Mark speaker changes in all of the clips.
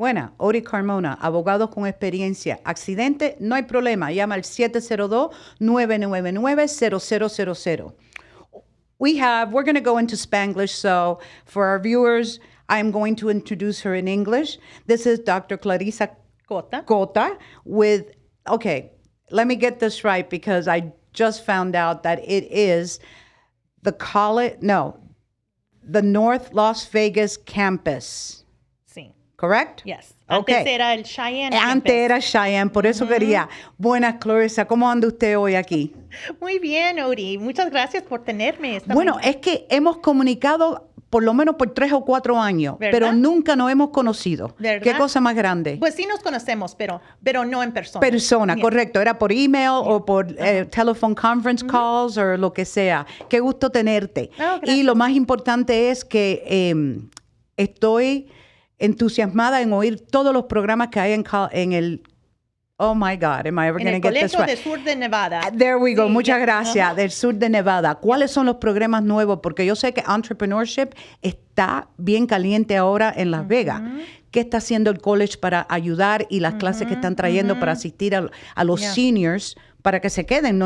Speaker 1: Buena, Ody Carmona, abogados con experiencia. Accidente, no hay problema. Llama al 702-999-0000. We're going to go into Spanglish, so for our viewers, I'm going to introduce her in English. This is Dr. Clarissa Cota okay, let me get this right because I just found out that it is the North Las Vegas campus.
Speaker 2: Sí.
Speaker 1: Correct?
Speaker 2: Yes.
Speaker 1: Okay.
Speaker 2: Antes era el Cheyenne
Speaker 1: Antes
Speaker 2: campus.
Speaker 1: era Cheyenne, por eso quería. Buenas, Clarissa, ¿cómo anda usted hoy aquí?
Speaker 2: Muy bien, Ody. Muchas gracias por tenerme.
Speaker 1: Bueno, es que hemos comunicado por lo menos por 3 o 4 años,
Speaker 2: ¿verdad?
Speaker 1: pero nunca nos hemos conocido.
Speaker 2: ¿Verdad?
Speaker 1: ¿Qué cosa más grande?
Speaker 2: Pues sí nos conocemos, pero no en persona.
Speaker 1: Persona,
Speaker 2: Yeah.
Speaker 1: correcto. Era por email o por telephone conference calls o lo que sea. Qué gusto tenerte.
Speaker 2: Oh, gracias.
Speaker 1: Y lo más importante es que estoy entusiasmada en oír todos los programas que hay en el... Oh my God, am I ever going to get this
Speaker 2: En el Colegio
Speaker 1: right?
Speaker 2: del Sur de Nevada.
Speaker 1: There we go.
Speaker 2: Sí,
Speaker 1: Muchas
Speaker 2: ya.
Speaker 1: gracias. Del sur de Nevada. ¿Cuáles son los programas nuevos? Porque yo sé que entrepreneurship está bien caliente ahora en Las Vegas. ¿Qué está haciendo el college para ayudar y las clases que están trayendo para asistir a los seniors para que se queden?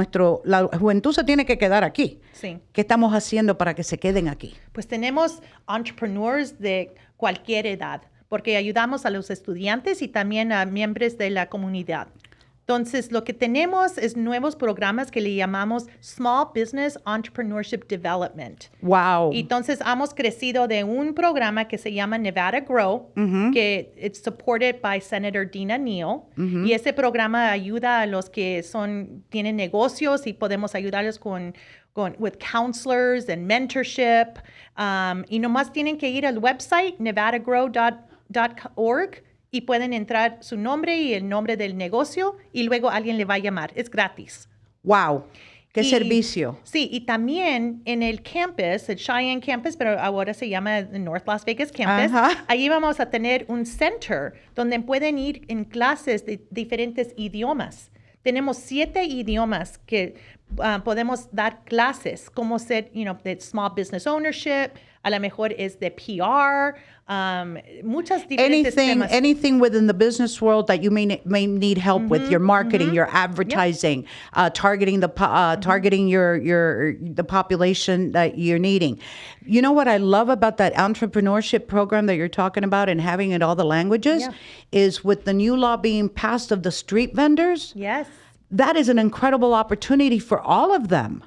Speaker 1: La juventud se tiene que quedar aquí.
Speaker 2: Sí.
Speaker 1: ¿Qué estamos haciendo para que se queden aquí?
Speaker 2: Pues tenemos entrepreneurs de cualquier edad, porque ayudamos a los estudiantes y también a miembros de la comunidad. Entonces, lo que tenemos es nuevos programas que le llamamos Small Business Entrepreneurship Development.
Speaker 1: Wow.
Speaker 2: Y entonces, hemos crecido de un programa que se llama Nevada Grow, que it's supported by Senator Dean Anil. Y ese programa ayuda a los que tienen negocios y podemos ayudarlos with counselors and mentorship. Y nomás tienen que ir al website, nevadagrow.org, y pueden entrar su nombre y el nombre del negocio y luego alguien le va a llamar. Es gratis.
Speaker 1: Wow. ¿Qué servicio?
Speaker 2: Sí, y también en el campus, el Cheyenne campus, pero ahora se llama el North Las Vegas campus, allí vamos a tener un center donde pueden ir en clases de diferentes idiomas. Tenemos 7 idiomas que podemos dar clases, como ser, de small business ownership, a lo mejor es de PR, muchas diferentes temas.
Speaker 1: Anything within the business world that you may need help with, your marketing, your advertising, targeting the the population that you're needing. You know what I love about that entrepreneurship program that you're talking about and having it all the languages is with the new law being passed of the street vendors.
Speaker 2: Yes.
Speaker 1: That is an incredible opportunity for all of them.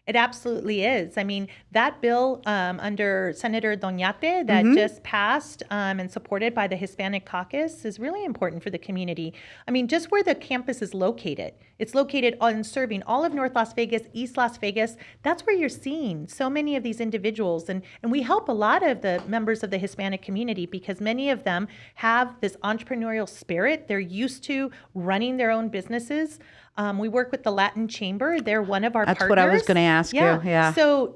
Speaker 2: It absolutely is. I mean, that bill under Senator Doñate that just passed and supported by the Hispanic Caucus is really important for the community. I mean, just where the campus is located. It's located on serving all of North Las Vegas, East Las Vegas. That's where you're seeing so many of these individuals. And we help a lot of the members of the Hispanic community because many of them have this entrepreneurial spirit. They're used to running their own businesses. We work with the Latin Chamber. They're one of our partners.
Speaker 1: That's what I was going to ask you. Yeah.
Speaker 2: So,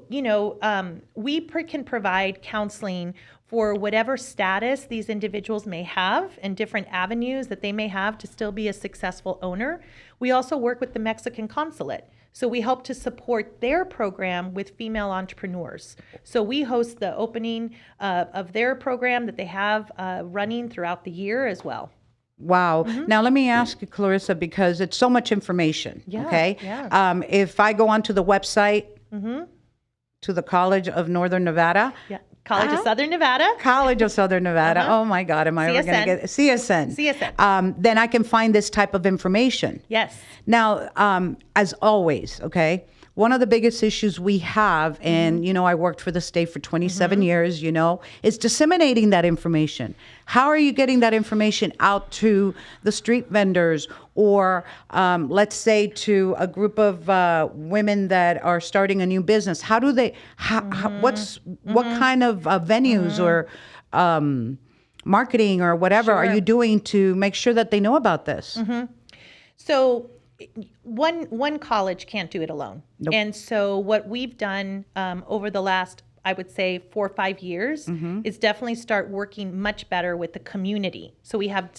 Speaker 2: we can provide counseling for whatever status these individuals may have and different avenues that they may have to still be a successful owner. We also work with the Mexican consulate. So we help to support their program with female entrepreneurs. So we host the opening of their program that they have running throughout the year as well.
Speaker 1: Wow. Now, let me ask you, Clarissa, because it's so much information, okay?
Speaker 2: Yeah.
Speaker 1: If I go onto the website to the College of Northern Nevada.
Speaker 2: Yeah. College of Southern Nevada.
Speaker 1: College of Southern Nevada. Oh, my God. Am I ever going to get CSN?
Speaker 2: CSN.
Speaker 1: Then I can find this type of information.
Speaker 2: Yes.
Speaker 1: Now, as always, okay, one of the biggest issues we have, and, I worked for the state for 27 years, is disseminating that information. How are you getting that information out to the street vendors or, let's say, to a group of women that are starting a new business? How do they, what kind of venues or marketing or whatever are you doing to make sure that they know about this?
Speaker 2: So one college can't do it alone.
Speaker 1: Nope.
Speaker 2: And so what we've done over the last, I would say 4 or 5 years is definitely start working much better with the community. So we have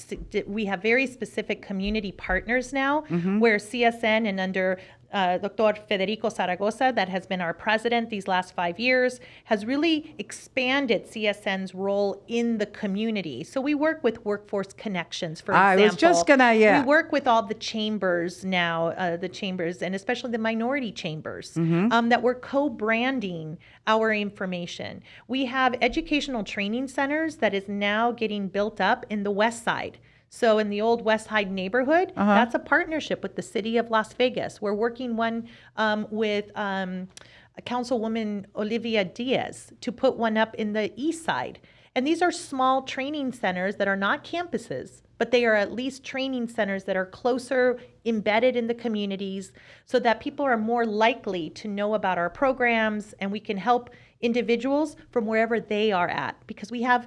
Speaker 2: very specific community partners now where CSN and under Dr. Federico Zaragoza, that has been our president these last 5 years, has really expanded CSN's role in the community. So we work with Workforce Connections, for example.
Speaker 1: I was just gonna,
Speaker 2: We work with all the chambers now, and especially the minority chambers, that we're co-branding our information. We have educational training centers that is now getting built up in the West Side. So in the old West Side neighborhood, that's a partnership with the city of Las Vegas. We're working one with Councilwoman Olivia Diaz to put one up in the East Side. And these are small training centers that are not campuses, but they are at least training centers that are closer embedded in the communities so that people are more likely to know about our programs, and we can help individuals from wherever they are at. Because we have,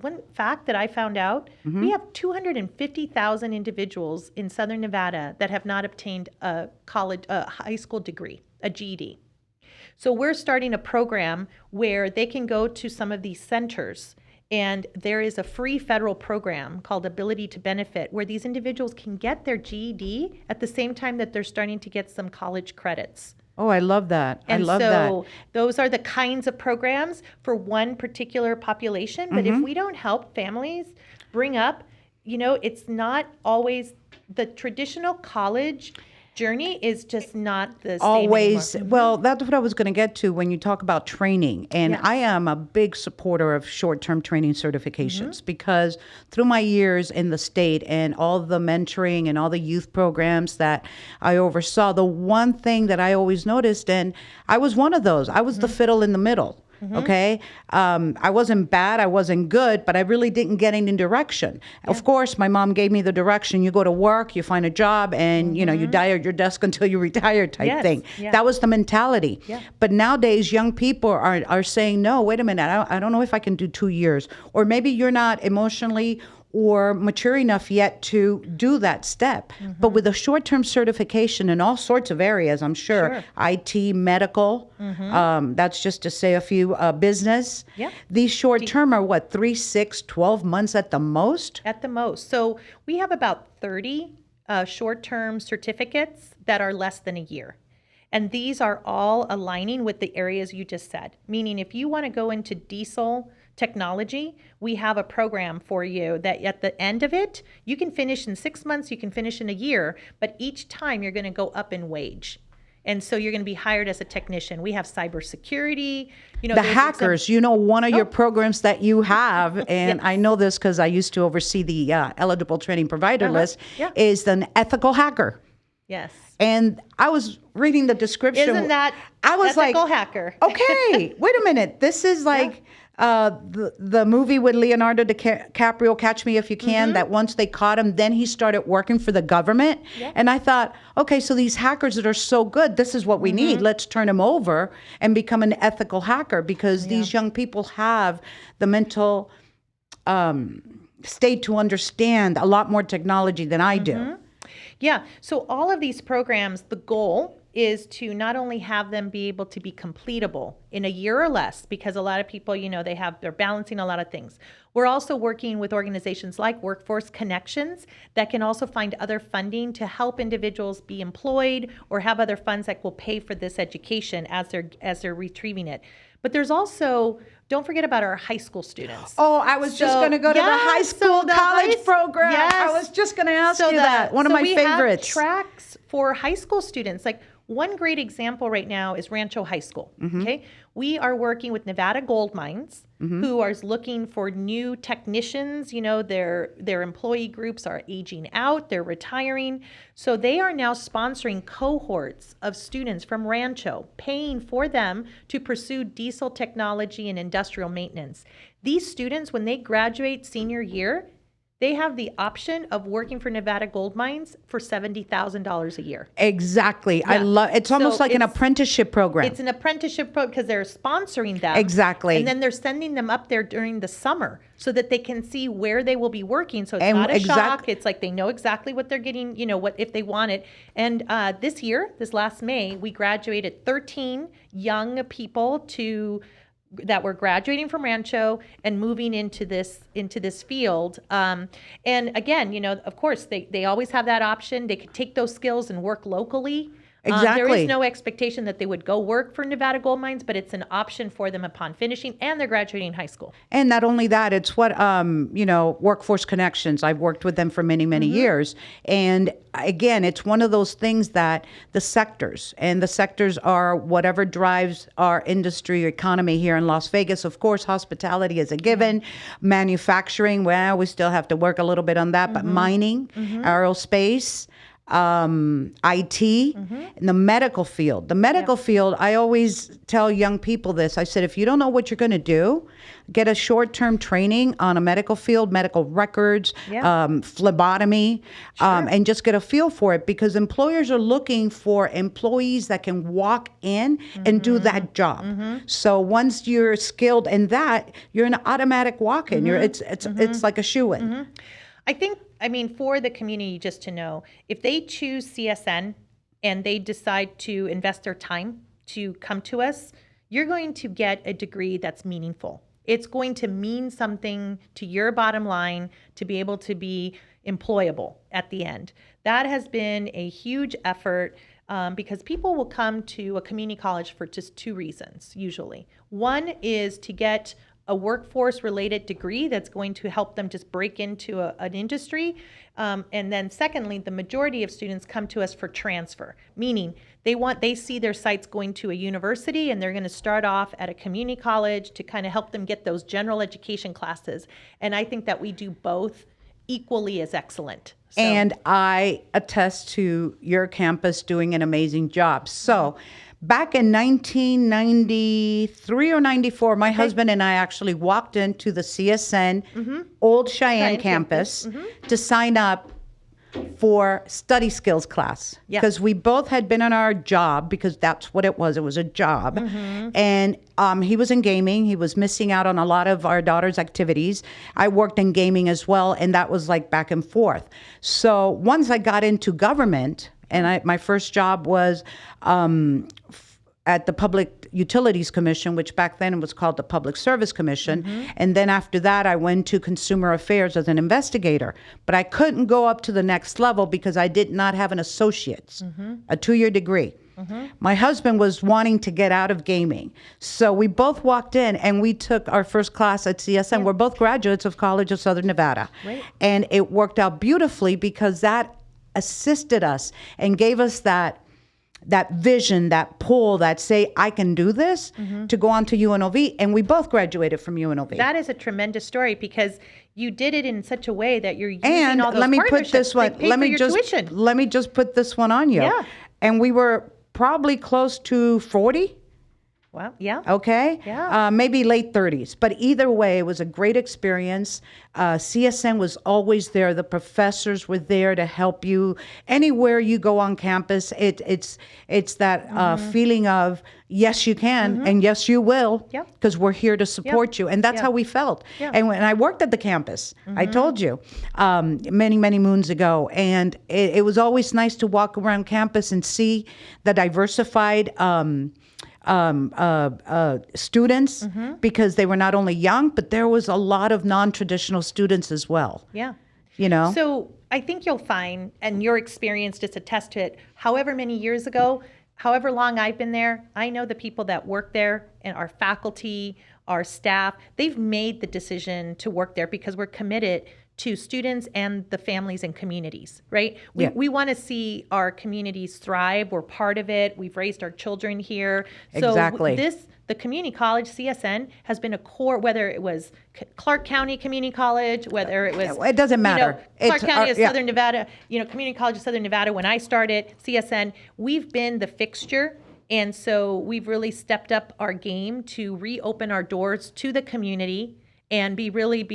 Speaker 2: one fact that I found out, we have 250,000 individuals in Southern Nevada that have not obtained a high school degree, a GED. So we're starting a program where they can go to some of these centers, and there is a free federal program called Ability to Benefit, where these individuals can get their GED at the same time that they're starting to get some college credits.
Speaker 1: Oh, I love that.
Speaker 2: And
Speaker 1: I love that.
Speaker 2: so those are the kinds of programs for one particular population. But if we don't help families bring up, it's not always the traditional college journey is just not the same
Speaker 1: Always.
Speaker 2: anymore.
Speaker 1: Well, that's what I was going to get to when you talk about training. And
Speaker 2: Yes.
Speaker 1: I am a big supporter of short-term training certifications because through my years in the state and all the mentoring and all the youth programs that I oversaw, the one thing that I always noticed, and I was one of those, I was the fiddle in the middle. Okay. I wasn't bad. I wasn't good, but I really didn't get any direction. Of course, my mom gave me the direction. You go to work, you find a job, and you die at your desk until you retire type thing.
Speaker 2: Yeah.
Speaker 1: That was the mentality.
Speaker 2: Yeah.
Speaker 1: But nowadays, young people are saying, no, wait a minute. I don't know if I can do 2 years. Or maybe you're not emotionally or mature enough yet to do that step. But with a short-term certification in all sorts of areas, I'm sure, IT, medical, that's just to say a few, business.
Speaker 2: Yeah.
Speaker 1: These short-term are what, 3, 6, 12 months at the most?
Speaker 2: At the most. So we have about 30 short-term certificates that are less than a year. And these are all aligning with the areas you just said. Meaning if you want to go into diesel technology, we have a program for you that at the end of it, you can finish in 6 months, you can finish in a year, but each time you're going to go up in wage. And so you're going to be hired as a technician. We have cybersecurity.
Speaker 1: The hackers, one of your programs that you have, and I know this because I used to oversee the eligible training provider list, is an ethical hacker.
Speaker 2: Yes.
Speaker 1: And I was reading the description.
Speaker 2: Isn't that
Speaker 1: I was
Speaker 2: ethical
Speaker 1: like,
Speaker 2: hacker?
Speaker 1: Okay, wait a minute. This is like the movie with Leonardo DiCaprio, Catch Me If You Can, that once they caught him, then he started working for the government. Yeah. And I thought, okay, so these hackers that are so good, this is what we need. Let's turn them over and become an ethical hacker because these young people have the mental state to understand a lot more technology than I do.
Speaker 2: Yeah. So all of these programs, the goal is to not only have them be able to be completable in a year or less, because a lot of people, they're balancing a lot of things. We're also working with organizations like Workforce Connections that can also find other funding to help individuals be employed or have other funds that will pay for this education as they're retrieving it. But there's also, don't forget about our high school students.
Speaker 1: Oh, I was just going to go to the high school college program.
Speaker 2: Yes.
Speaker 1: I was just going to ask you that. One of my favorites.
Speaker 2: We have tracks for high school students. Like one great example right now is Rancho High School. Okay, we are working with Nevada Gold Mines, who are looking for new technicians. Their employee groups are aging out, they're retiring. So they are now sponsoring cohorts of students from Rancho, paying for them to pursue diesel technology and industrial maintenance. These students, when they graduate senior year, they have the option of working for Nevada Gold Mines for $70,000 a year.
Speaker 1: Exactly. Yeah. I love it's almost like an apprenticeship program.
Speaker 2: It's an apprenticeship program because they're sponsoring them.
Speaker 1: Exactly.
Speaker 2: And then they're sending them up there during the summer so that they can see where they will be working. So it's not a shock. It's like they know exactly what they're getting, what if they want it. And this last May, we graduated 13 young people that were graduating from Rancho and moving into this field. And again, of course, they always have that option. They could take those skills and work locally. There
Speaker 1: Exactly.
Speaker 2: is no expectation that they would go work for Nevada Gold Mines, but it's an option for them upon finishing and they're graduating high school.
Speaker 1: And not only that, it's what, Workforce Connections. I've worked with them for many, many years. And again, it's one of those things that the sectors are whatever drives our industry or economy here in Las Vegas. Of course, hospitality is a given. Manufacturing, well, we still have to work a little bit on that, but mining, aerospace, IT, in the medical field. The medical field, I always tell young people this. I said, if you don't know what you're going to do, get a short-term training on a medical field, medical records, phlebotomy, and just get a feel for it, because employers are looking for employees that can walk in and do that job. So once you're skilled in that, you're an automatic walk-in. It's like a shoo-in.
Speaker 2: I mean, for the community, just to know, if they choose CSN and they decide to invest their time to come to us, you're going to get a degree that's meaningful. It's going to mean something to your bottom line to be able to be employable at the end. That has been a huge effort because people will come to a community college for just two reasons, usually. One is to get a workforce-related degree that's going to help them just break into an industry. And then secondly, the majority of students come to us for transfer, meaning they see their sites going to a university and they're going to start off at a community college to kind of help them get those general education classes. And I think that we do both equally as excellent. So.
Speaker 1: And I attest to your campus doing an amazing job. So back in 1993 or 94, my husband and I actually walked into the CSN Old Cheyenne campus to sign up for study skills class, because we both had been on our job, because that's what it was. It was a job. And he was in gaming. He was missing out on a lot of our daughter's activities. I worked in gaming as well, and that was like back and forth. So once I got into government, and my first job was at the Public Utilities Commission, which back then was called the Public Service Commission. And then after that, I went to Consumer Affairs as an investigator. But I couldn't go up to the next level because I did not have an associate's, a 2-year degree. My husband was wanting to get out of gaming. So we both walked in and we took our first class at CSN. We're both graduates of College of Southern Nevada. And it worked out beautifully because that assisted us and gave us that vision, that pull, that say, I can do this, to go on to UNLV. And we both graduated from UNLV.
Speaker 2: That is a tremendous story because you did it in such a way that you're using
Speaker 1: and
Speaker 2: all those
Speaker 1: let me put
Speaker 2: partnerships.
Speaker 1: this one,
Speaker 2: They pay for your tuition.
Speaker 1: let me just put this one on you.
Speaker 2: Yeah.
Speaker 1: And we were probably close to 40.
Speaker 2: Wow. Yeah.
Speaker 1: Okay.
Speaker 2: Yeah.
Speaker 1: Maybe late 30s. But either way, it was a great experience. CSN was always there. The professors were there to help you. Anywhere you go on campus, it's that feeling of, yes, you can, and yes, you will, because we're here to support you. And that's how we felt. And when I worked at the campus, I told you, many, many moons ago, and it was always nice to walk around campus and see the diversified students, because they were not only young, but there was a lot of non-traditional students as well.
Speaker 2: Yeah.
Speaker 1: You know?
Speaker 2: So I think you'll find, and your experience just attest to it, however many years ago, however long I've been there, I know the people that work there and our faculty, our staff, they've made the decision to work there because we're committed to students and the families and communities, right? We want to see our communities thrive. We're part of it. We've raised our children here. So
Speaker 1: Exactly.
Speaker 2: the community college, CSN, has been a core, whether it was Clark County Community College, whether it was...
Speaker 1: It doesn't matter.
Speaker 2: Clark County of Southern Nevada, Community College of Southern Nevada, when I started, CSN, we've been the fixture. And so we've really stepped up our game to reopen our doors to the community and be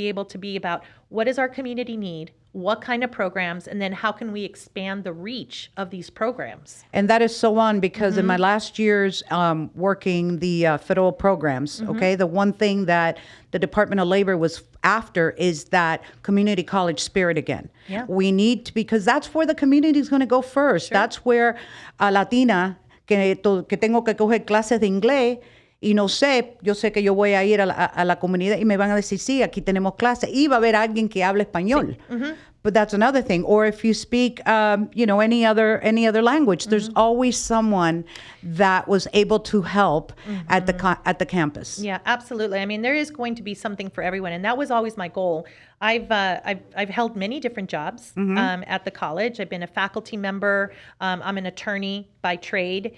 Speaker 2: able to be about what does our community need, what kind of programs, and then how can we expand the reach of these programs.
Speaker 1: And that is so on because in my last years working the federal programs, okay, the one thing that the Department of Labor was after is that community college spirit again.
Speaker 2: Yeah.
Speaker 1: We need to, because that's where the community is going to go first. That's where a Latina que tengo que coger clases de inglés, y no sé, yo sé que yo voy a ir a la comunidad y me van a decir, sí, aquí tenemos clase, y va a haber alguien que hable español. Sí. But that's another thing. Or if you speak, any other language, there's always someone that was able to help at the campus.
Speaker 2: Yeah, absolutely. I mean, there is going to be something for everyone, and that was always my goal. I've held many different jobs at the college. I've been a faculty member. I'm an attorney by trade.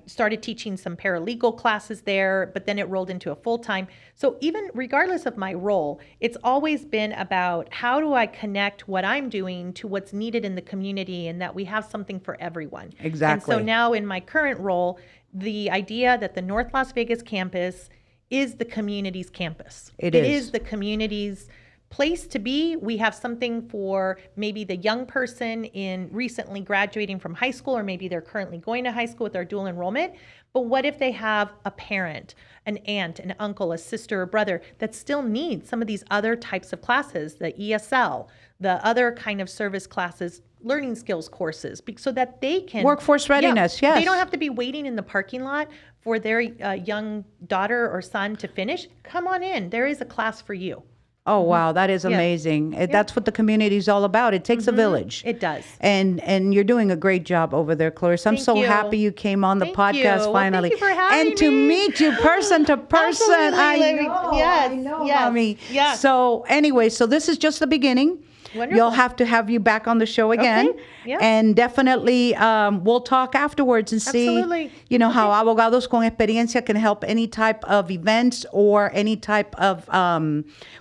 Speaker 2: Started teaching some paralegal classes there, but then it rolled into a full-time. So even regardless of my role, it's always been about how do I connect what I'm doing to what's needed in the community, and that we have something for everyone.
Speaker 1: Exactly.
Speaker 2: And so now in my current role, the idea that the North Las Vegas campus is the community's campus.
Speaker 1: It
Speaker 2: is the community's place to be. We have something for maybe the young person in recently graduating from high school, or maybe they're currently going to high school with their dual enrollment. But what if they have a parent, an aunt, an uncle, a sister, or brother that still needs some of these other types of classes, the ESL, the other kind of service classes, learning skills courses, so that they can...
Speaker 1: Workforce readiness, yes.
Speaker 2: They don't have to be waiting in the parking lot for their young daughter or son to finish. Come on in. There is a class for you.
Speaker 1: Oh, wow. That is amazing. That's what the community is all about. It takes a village.
Speaker 2: It does.
Speaker 1: And you're doing a great job over there, Clarissa. I'm so happy you came on the podcast finally.
Speaker 2: Well, thank you for having
Speaker 1: and to meet you person to person.
Speaker 2: Absolutely.
Speaker 1: I know,
Speaker 2: yes.
Speaker 1: mommy.
Speaker 2: Yes.
Speaker 1: So anyway, so this is just the beginning.
Speaker 2: Wonderful.
Speaker 1: You'll have to have you back on the show again.
Speaker 2: Okay. Yeah.
Speaker 1: And definitely we'll talk afterwards and see, how abogados con experiencia can help any type of events or any type of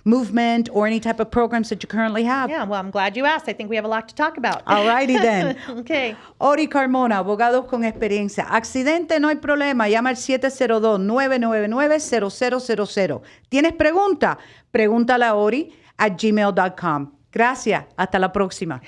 Speaker 1: movement or any type of programs that you currently have.
Speaker 2: Yeah, well, I'm glad you asked. I think we have a lot to talk about.
Speaker 1: All righty then.
Speaker 2: Okay.
Speaker 1: Ody Carmona, abogados con experiencia. Accidente, no hay problema. Llama al 702-999-0000. ¿Tienes pregunta? Pregúntale a Ody @gmail.com. Gracias. Hasta la próxima.